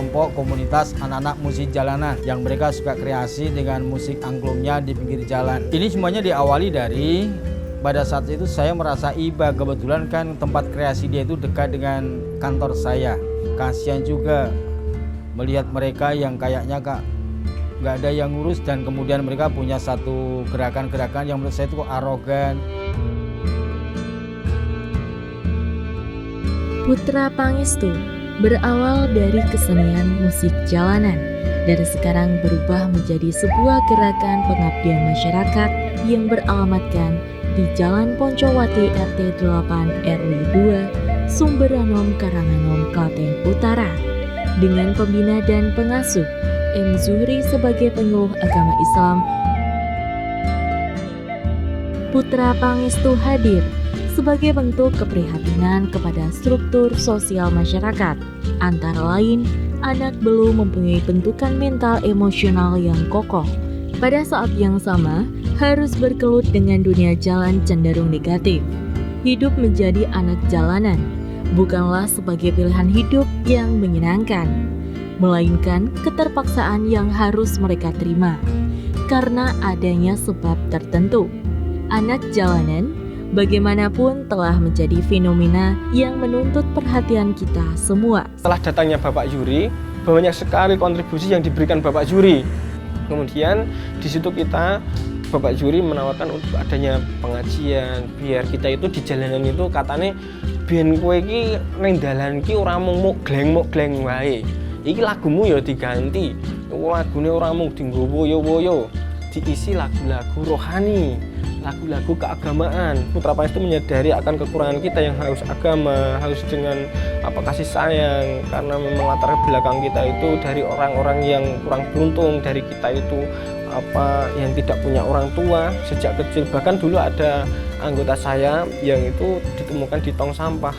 kelompok komunitas anak-anak musik jalanan yang mereka suka kreasi dengan musik angklungnya di pinggir jalan. Ini semuanya diawali dari pada saat itu saya merasa iba, kebetulan kan tempat kreasi dia itu dekat dengan kantor saya. Kasihan juga melihat mereka yang kayaknya nggak ada yang ngurus, dan kemudian mereka punya satu gerakan-gerakan yang menurut saya itu kok arogan. Putra Pangestu berawal dari kesenian musik jalanan dan sekarang berubah menjadi sebuah gerakan pengabdian masyarakat yang beralamatkan di Jalan Poncowati RT 8 RW 2, Sumberanom, Karanganom, Klaten Utara, dengan pembina dan pengasuh M. Zuhri sebagai penyuluh agama Islam. Putra Pangestu hadir sebagai bentuk keprihatinan kepada struktur sosial masyarakat, antara lain anak belum mempunyai bentukan mental emosional yang kokoh. Pada saat yang sama, harus berkelut dengan dunia jalan cenderung negatif. Hidup menjadi anak jalanan bukanlah sebagai pilihan hidup yang menyenangkan, melainkan keterpaksaan yang harus mereka terima karena adanya sebab tertentu. Anak jalanan bagaimanapun telah menjadi fenomena yang menuntut perhatian kita semua. Setelah datangnya Bapak Yuri, banyak sekali kontribusi yang diberikan Bapak Yuri. Kemudian di situ Bapak Yuri menawarkan untuk adanya pengajian, biar kita itu di jalanan itu katanya biyen kowe iki ning dalan iki ora mung gleng wae. Iki lagumu ya diganti. Lagune ora mung dienggo woyo-woyo, diisi lagu-lagu rohani, lagu-lagu keagamaan. Putra Pangestu menyadari akan kekurangan kita yang harus agama, harus dengan kasih sayang, karena memang latar belakang kita itu dari orang-orang yang kurang beruntung, dari kita itu yang tidak punya orang tua sejak kecil. Bahkan dulu ada anggota saya yang itu ditemukan di tong sampah,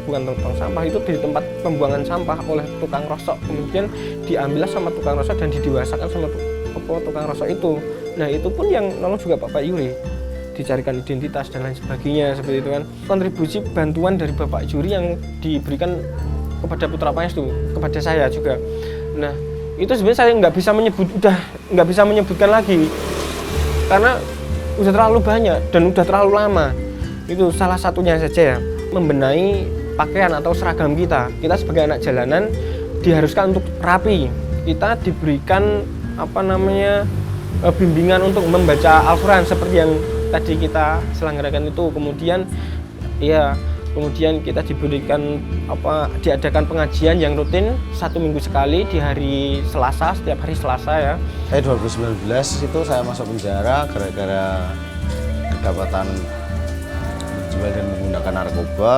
bukan tong sampah, itu di tempat pembuangan sampah oleh tukang rosok. Kemudian diambil sama tukang rosok dan didewasakan sama tukang rosok itu. Nah, itu pun yang nolong juga Bapak Yuri, dicarikan identitas dan lain sebagainya, seperti itu kan. Kontribusi bantuan dari Bapak Yuri yang diberikan kepada Putra Pangestu, kepada saya juga. Nah, itu sebenarnya saya nggak bisa menyebutkan lagi karena udah terlalu banyak dan udah terlalu lama. Itu salah satunya saja ya, membenahi pakaian atau seragam kita. Kita sebagai anak jalanan diharuskan untuk rapi. Kita diberikan bimbingan untuk membaca Al-Quran seperti yang tadi kita selenggarakan itu. Kemudian kita diberikan diadakan pengajian yang rutin 1 minggu sekali di hari Selasa, setiap hari Selasa ya. Saya 2019 itu saya masuk penjara gara-gara kedapatan menjual dan menggunakan narkoba.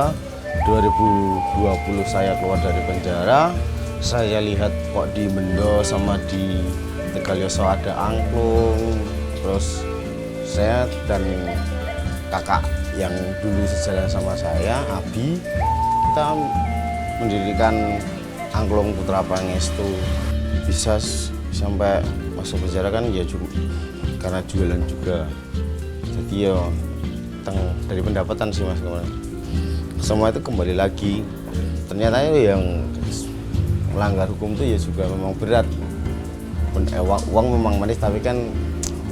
2020 saya keluar dari penjara, saya lihat kok di Mendo sama di Tegalyoso ada angklung. Terus saya dan kakak yang dulu sejalan sama saya, Abi, kita mendirikan angklung Putra Pangestu. Bisa sampai masuk penjara kan ya karena jualan juga. Jadi ya dari pendapatan sih Mas kemarin. Semua itu kembali lagi. Ternyata yang melanggar hukum itu ya juga memang berat. Uang memang manis tapi kan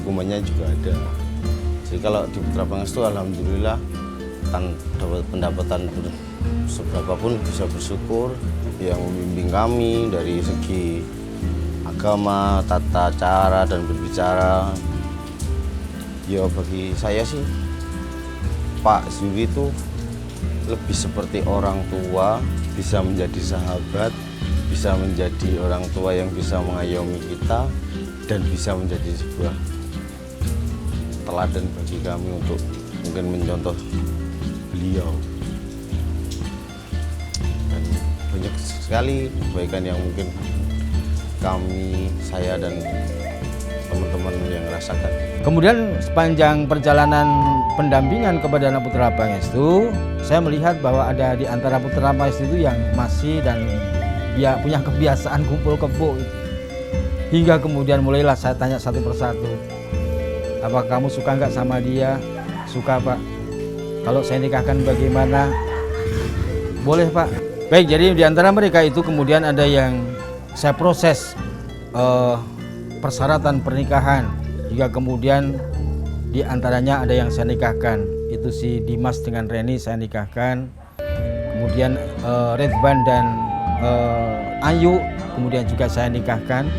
hukumannya juga ada. Jadi kalau di Putra Pangestu alhamdulillah kan dapat pendapatan seberapa pun bisa bersyukur, yang membimbing kami dari segi agama, tata cara dan berbicara. Ya bagi saya sih Pak Zuhri itu lebih seperti orang tua, bisa menjadi sahabat, bisa menjadi orang tua yang bisa mengayomi kita dan bisa menjadi sebuah teladan bagi kami untuk mungkin mencontoh beliau. Dan banyak sekali kebaikan yang mungkin saya dan teman-teman yang rasakan. Kemudian sepanjang perjalanan pendampingan kepada anak Putra Pangestu, saya melihat bahwa ada di antara Putra Pangestu itu yang masih dan dia punya kebiasaan kumpul kebo. Hingga kemudian mulailah saya tanya satu persatu, apa kamu suka nggak sama dia? Suka Pak. Kalau saya nikahkan bagaimana? Boleh Pak. Baik, jadi di antara mereka itu kemudian ada yang saya proses persyaratan pernikahan hingga kemudian di antaranya ada yang saya nikahkan, itu si Dimas dengan Reni saya nikahkan, kemudian Redban dan Ayu kemudian juga saya nikahkan,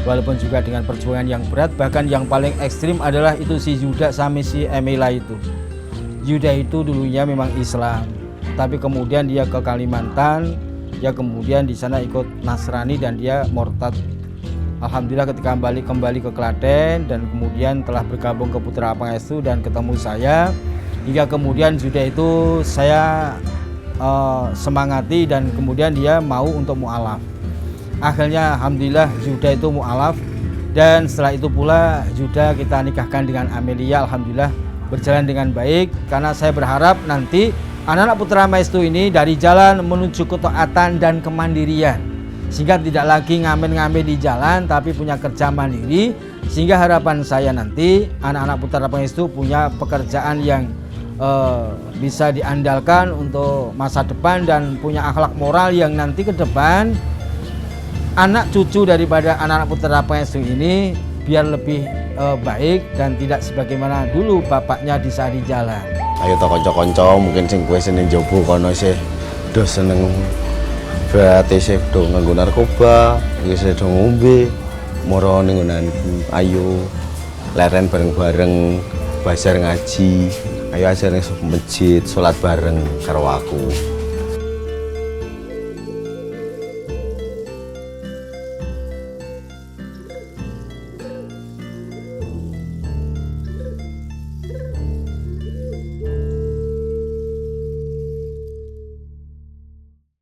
walaupun juga dengan perjuangan yang berat. Bahkan yang paling ekstrim adalah itu si Yuda sama si Emila itu. Yuda itu dulunya memang Islam, tapi kemudian dia ke Kalimantan, dia kemudian di sana ikut Nasrani dan dia murtad. Alhamdulillah ketika kembali ke Klaten dan kemudian telah bergabung ke Putra Pangestu dan ketemu saya, hingga kemudian Yuda itu saya semangati dan kemudian dia mau untuk mu'alaf. Akhirnya alhamdulillah Yuda itu mu'alaf, dan setelah itu pula Yuda kita nikahkan dengan Amelia. Alhamdulillah berjalan dengan baik, karena saya berharap nanti anak-anak Putra Pangestu ini dari jalan menuju ketaatan dan kemandirian, sehingga tidak lagi ngamen-ngamen di jalan tapi punya kerja mandiri, sehingga harapan saya nanti anak-anak Putra Pangestu punya pekerjaan yang bisa diandalkan untuk masa depan dan punya akhlak moral yang nanti ke depan anak cucu daripada anak-anak Putra Pangestu ini biar lebih baik dan tidak sebagaimana dulu bapaknya di jalan. Ayo to kanca-kanca mungkin sing kowe seneng jobo kono sih do seneng berarti sih do nganggo narkoba, iki sih do ngombe, moro ning ayo leren bareng-bareng, bazar ngaji. Ayo aja ning masjid, sholat bareng karo aku.